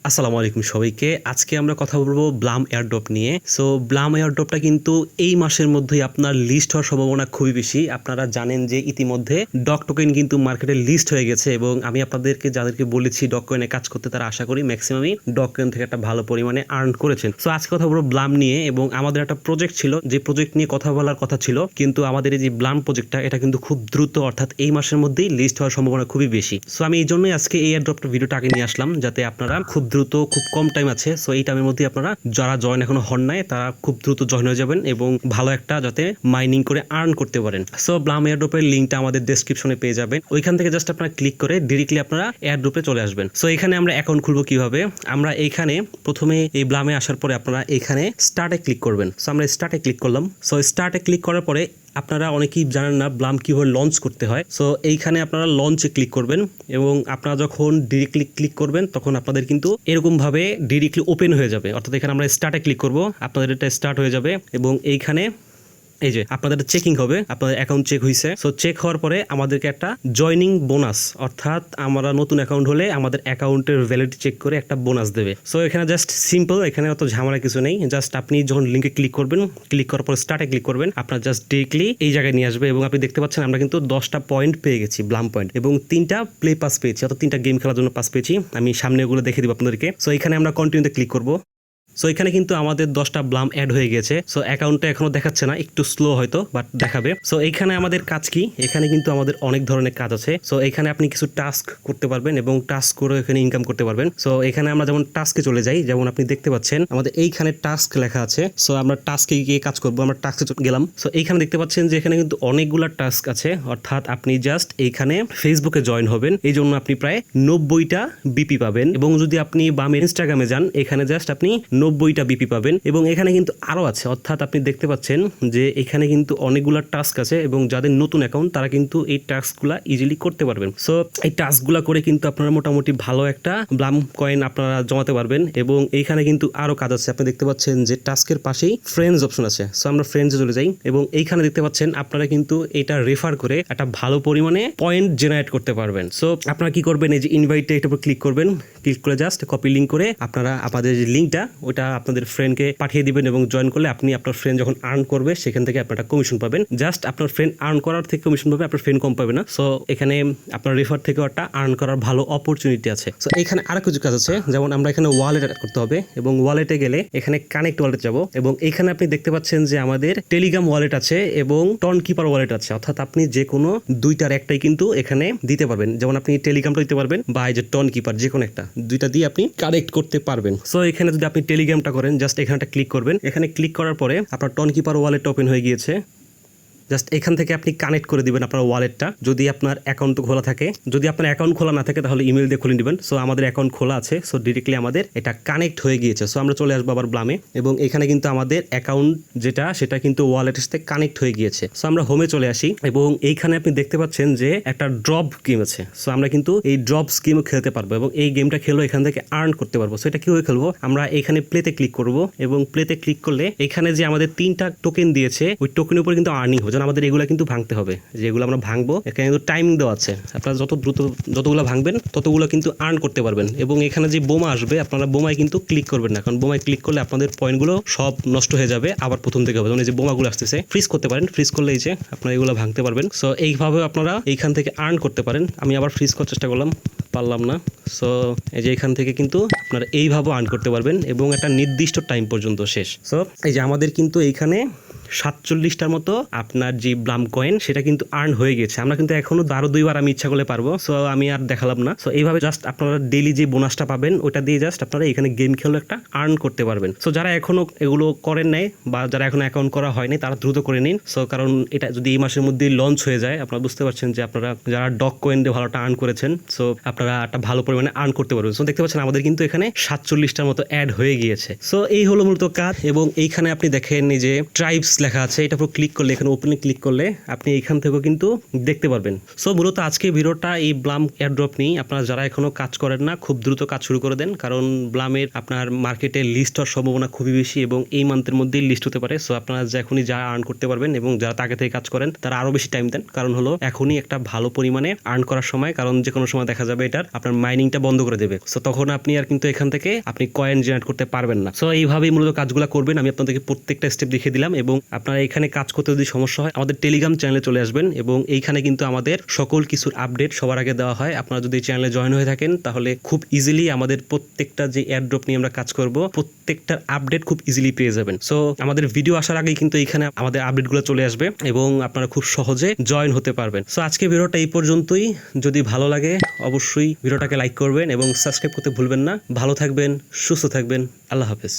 আসসালামু আলাইকুম সবাইকে। আজকে আমরা কথা বলবো ব্লাম এয়ারড্রপ নিয়ে। সো ব্লাম এয়ারড্রপটা কিন্তু এই মাসের মধ্যেই আপনার লিস্ট হওয়ার সম্ভাবনা খুবই বেশি। আপনারা জানেন যে ইতিমধ্যে ডগ টোকেন কিন্তু মার্কেটে লিস্ট হয়ে গেছে এবং আমি আপনাদেরকে যাদেরকে বলেছি ডগ কয়েনে কাজ করতে তারা আশা করি ম্যাক্সিমামই ডগ কয়েন থেকে একটা ভালো পরিমাণে আর্ন করেছেন। সো আজকে কথা বলবো ব্লাম নিয়ে এবং আমাদের একটা প্রজেক্ট ছিল যে প্রজেক্ট নিয়ে কথা বলার কথা ছিল, কিন্তু আমাদের এই যে ব্লাম প্রজেক্টটা এটা কিন্তু খুব দ্রুত অর্থাৎ এই মাসের মধ্যেই লিস্ট হওয়ার সম্ভাবনা খুবই বেশি। সো আমি এই জন্যই আজকে এই এয়ারড্রপটা ভিডিওটা আগে নিয়ে আসলাম যাতে আপনারা খুব দ্রুত, খুব কম টাইম আছে, সো এই টাইমের মধ্যে আপনারা যারা জয়েন এখনো হন নাই তারা খুব দ্রুত জয়েন হয়ে যাবেন এবং ভালো একটা যাতে মাইনিং করে আর্ন করতে পারেন। সো ব্লাম এয়ারড্রপের লিঙ্কটা আমাদের ডেসক্রিপশনে পেয়ে যাবেন, ওইখান থেকে জাস্ট আপনারা ক্লিক করে ডিরেক্টলি আপনারা এয়ারড্রপে চলে আসবেন। সো এখানে আমরা অ্যাকাউন্ট খুলবো কিভাবে, আমরা এইখানে প্রথমে এই ব্লামে আসার পরে আপনারা এখানে স্টার্টে ক্লিক করবেন। সো আমরা স্টার্টে ক্লিক করলাম। সো স্টার্টে ক্লিক করার পরে আপনারা অনেকেই জানেন না ব্লাম কীভাবে লঞ্চ করতে হয়। সো এইখানে আপনারা লঞ্চে ক্লিক করবেন এবং আপনারা যখন ডিরেক্টলি ক্লিক করবেন তখন আপনাদের কিন্তু এরকমভাবে ডিরেক্টলি ওপেন হয়ে যাবে। অর্থাৎ এখানে আমরা স্টার্টে ক্লিক করব, আপনাদের এটা স্টার্ট হয়ে যাবে এবং এইখানে এই যে আপনাদের চেকিং হবে, আপনাদের অ্যাকাউন্ট চেক হয়েছে। সো চেক হওয়ার পরে আমাদেরকে একটা জয়নিং বোনাস, অর্থাৎ আমরা নতুন অ্যাকাউন্ট হলে আমাদের অ্যাকাউন্টের ভ্যালিডিটি চেক করে একটা বোনাস দেবে। সো এখানে জাস্ট সিম্পল, এখানে অত ঝামেলা কিছু নেই। জাস্ট আপনি যখন লিঙ্কে ক্লিক করবেন, ক্লিক করার পর স্টার্টে ক্লিক করবেন, আপনার জাস্ট ডিরেক্টলি এই জায়গায় নিয়ে আসবে এবং আপনি দেখতে পাচ্ছেন আমরা কিন্তু 10টা পয়েন্ট পেয়ে গেছি, ব্লাম পয়েন্ট, এবং 3টা প্লে পাস পেয়েছি, অর্থাৎ 3টা গেম খেলার জন্য পাস পেয়েছি। আমি সামনে ওগুলো দেখে দিব আপনাদেরকে। সো এখানে আমরা কন্টিনিউতে ক্লিক করবো। সো এখানে কিন্তু আমাদের 10টা ব্লাম অ্যাড হয়ে গেছে। সো অ্যাকাউন্টটা এখনো দেখাচ্ছে না, একটু স্লো হয়তো, বাট দেখাবে। সো এইখানে আমাদের কাজ কি, এখানে কিন্তু আমাদের অনেক ধরনের কাজ আছে। সো এখানে আপনি কিছু টাস্ক করতে পারবেন এবং টাস্ক করে এখানে ইনকাম করতে পারবেন। সো এখানে আমরা যেমন টাস্কে চলে যাই, যেমন আপনি দেখতে পাচ্ছেন আমাদের এইখানে টাস্ক লেখা আছে। সো আমরা টাস্কে গিয়ে কাজ করবো, আমরা টাস্কে গেলাম। সো এইখানে দেখতে পাচ্ছেন যে এখানে কিন্তু অনেকগুলা টাস্ক আছে, অর্থাৎ আপনি জাস্ট এইখানে ফেসবুকে জয়েন হবেন, এই জন্য আপনি প্রায় 90টা বিপি পাবেন। এবং যদি আপনি বামে ইনস্টাগ্রামে যান, এখানে জাস্ট আপনি 90টা বিপি পাবেন। এবং এখানে কিন্তু আরো আছে, অর্থাৎ আপনি দেখতে পাচ্ছেন যে এখানে কিন্তু অনেকগুলা টাস্ক আছে এবং যাদের নতুন অ্যাকাউন্ট তারা কিন্তু এই টাস্কগুলা ইজিলি করতে পারবেন। সো এই টাস্কগুলা করে কিন্তু আপনারা মোটামুটি ভালো একটা ব্লাম কয়েন আপনারা জমাতে পারবেন। এবং এইখানে কিন্তু আরো কাজ আছে, আপনি দেখতে পাচ্ছেন যে টাস্কের পাশেই ফ্রেন্ডস অপশন আছে। সো আমরা ফ্রেন্ডসে চলে যাই এবং এইখানে দেখতে পাচ্ছেন আপনারা কিন্তু এটা রেফার করে একটা ভালো পরিমাণে পয়েন্ট জেনারেট করতে পারবেন। সো আপনারা কি করবেন, এই যে ইনভাইটে এটার উপর ক্লিক করবেন, ক্লিক করে জাস্ট কপি লিঙ্ক করে আপনারা আপনাদের যে লিঙ্কটা ওটা আপনাদের ফ্রেন্ডকে পাঠিয়ে দিবেন এবং জয়েন করলে আপনি আপনার ফ্রেন্ড যখন আর্ন করবে সেখান থেকে আপনার একটা কমিশন পাবেন। জাস্ট আপনার ফ্রেন্ড আর্ন করার থেকে কমিশন পাবে, আপনার ফ্রেন্ড কম পাবে না। সো এখানে আপনার রেফার থেকেও একটা আর্ন করার ভালো অপরচুনিটি আছে। সো এখানে আরো কিছু কাজ আছে, যেমন আমরা এখানে ওয়ালেট অ্যাড করতে হবে এবং ওয়ালেটে গেলে এখানে কানেক্ট ওয়ালেট যাব এবং এখানে আপনি দেখতে পাচ্ছেন যে আমাদের টেলিগ্রাম ওয়ালেট আছে এবং টন কিপার ওয়ালেট আছে, অর্থাৎ আপনি যে কোনো দুইটার একটাই কিন্তু এখানে দিতে পারবেন। যেমন আপনি টেলিগ্রামটা দিতে পারবেন বা এই যে টন কিপার, যে কোনো একটা দুইটা দিয়ে আপনি কানেক্ট করতে পারবেন। সো এখানে যদি আপনি টেলিগ্রামটা করেন, জাস্ট এখানটা ক্লিক করবেন, এখানে ক্লিক করার পরে আপনার টন কিপার ওয়ালেট ওপেন হয়ে গিয়েছে। জাস্ট এখান থেকে আপনি কানেক্ট করে দিবেন আপনার ওয়ালেটটা, যদি আপনার অ্যাকাউন্ট খোলা থাকে। যদি আপনার অ্যাকাউন্ট খোলা না থাকে তাহলে ইমেল দিয়ে খুলে নেবেন। সো আমাদের অ্যাকাউন্ট খোলা আছে, সো ডিরেক্টলি আমাদের এটা কানেক্ট হয়ে গিয়েছে। সো আমরা চলে আসবো আবার ব্লামে এবং এখানে কিন্তু আমাদের অ্যাকাউন্ট যেটা সেটা কিন্তু ওয়ালেটের সাথে কানেক্ট হয়ে গিয়েছে। সো আমরা হোমে চলে আসি এবং এইখানে আপনি দেখতে পাচ্ছেন যে একটা ড্রপ গেম আছে। সো আমরা কিন্তু এই ড্রপ গেমও খেলতে পারবো এবং এই গেমটা খেলেও এখান থেকে আর্ন করতে পারবো। সো এটা কীভাবে খেলবো, আমরা এখানে প্লেতে ক্লিক করব এবং প্লেতে ক্লিক করলে এখানে যে আমাদের 3টা টোকেন দিয়েছে ওই টোকেনের উপর কিন্তু আর্নিং হবে। যেন আমাদের এগুলো কিন্তু ভাঙতে হবে, যেগুলো আমরা ভাঙবো এখানে কিন্তু টাইমিং দেওয়া আছে। আপনারা যত দ্রুত যতগুলো ভাঙবেন ততগুলো কিন্তু আর্ন করতে পারবেন। এবং এখানে যে বোমা আসবে আপনারা বোমায় কিন্তু ক্লিক করবেন না, কারণ বোমায় ক্লিক করলে আপনাদের পয়েন্টগুলো সব নষ্ট হয়ে যাবে, আবার প্রথম থেকে হবে। যেমন এই যে বোমাগুলো আসতেছে, ফ্রিজ করতে পারেন, ফ্রিজ করলে এই যে আপনারা এগুলো ভাঙতে পারবেন। সো এইভাবে আপনারা এইখান থেকে আর্ন করতে পারেন। আমি আবার ফ্রিজ করার চেষ্টা করলাম, পারলাম না। সো এই যে এখান থেকে কিন্তু আপনারা এইভাবে আর্ন করতে পারবেন এবং একটা নির্দিষ্ট টাইম পর্যন্ত শেষ। সো এই যে আমাদের কিন্তু এইখানে 47টার মতো আপনার যে ব্লাম কয়েন সেটা কিন্তু আর্ন হয়ে গেছে। আমরা কিন্তু এখনো আরো 2বার আমি ইচ্ছা করলে পারবো। সো আমি আর দেখালাম না। সো এইভাবে জাস্ট আপনারা ডেইলি যে বোনাসটা পাবেন ওটা দিয়ে জাস্ট আপনারা এখানে গেম খেলে একটা আর্ন করতে পারবেন। সো যারা এখনো এগুলো করেন নাই বা যারা এখনো অ্যাকাউন্ট করা হয়নি তারা দ্রুত করে নিন। সো কারণ এটা যদি এই মাসের মধ্যে লঞ্চ হয়ে যায়, আপনারা বুঝতে পারছেন যে আপনারা যারা ডগ কয়েন দিয়ে ভালোটা আর্ন করেছেন, সো আপনারা একটা ভালো পরিমাণে আর্ন করতে পারবেন। সো দেখতে পাচ্ছেন আমাদের কিন্তু এখানে 47টার মতো অ্যাড হয়ে গিয়েছে। সো এই হলো মূলত কাজ। এবং এইখানে আপনি দেখেন এই যে ট্রাইবস লেখা আছে, এটা পুরো ক্লিক করলে, এখানে ওপেনে ক্লিক করলে আপনি এখান থেকেও কিন্তু দেখতে পারবেন। সো মূলত আজকে ভিডিওটা এই ব্লাম এয়ারড্রপ নিয়ে, আপনারা যারা এখনো কাজ করেন না খুব দ্রুত কাজ শুরু করে দেন, কারণ ব্লামের আপনার মার্কেটে লিস্ট হওয়ার সম্ভাবনা খুবই বেশি এবং এই মান্থের মধ্যেই লিস্ট হতে পারে। সো আপনারা এখনই যা আর্ন করতে পারবেন এবং যারা তাকে থেকে কাজ করেন তারা আরো বেশি টাইম দেন, কারণ হলো এখনই একটা ভালো পরিমাণে আর্ন করার সময়, কারণ যে কোনো সময় দেখা যাবে এটার আপনার মাইনিংটা বন্ধ করে দেবে। সো তখন আপনি আর কিন্তু এখান থেকে আপনি কয়েন জেনারেট করতে পারবেন না। সো এইভাবেই মূলত কাজগুলো করবেন, আমি আপনাদেরকে প্রত্যেকটা স্টেপ দেখিয়ে দিলাম। এবং আপনারা এখানে কাজ করতে যদি সমস্যা হয় আমাদের টেলিগ্রাম চ্যানেলে চলে আসবেন এবং এইখানে কিন্তু আমাদের সকল কিছুর আপডেট সবার আগে দেওয়া হয়। আপনারা যদি চ্যানেলে জয়েন হয়ে থাকেন তাহলে খুব ইজিলি আমাদের প্রত্যেকটা যে এয়ারড্রপ নিয়ে আমরা কাজ করব প্রত্যেকটার আপডেট খুব ইজিলি পেয়ে যাবেন। সো আমাদের ভিডিও আসার আগেই কিন্তু এখানে আমাদের আপডেটগুলো চলে আসবে এবং আপনারা খুব সহজে জয়েন হতে পারবেন। সো আজকে ভিডিওটা এই পর্যন্তই। যদি ভালো লাগে অবশ্যই ভিডিওটাকে লাইক করবেন এবং সাবস্ক্রাইব করতে ভুলবেন না। ভালো থাকবেন, সুস্থ থাকবেন, আল্লাহ হাফেজ।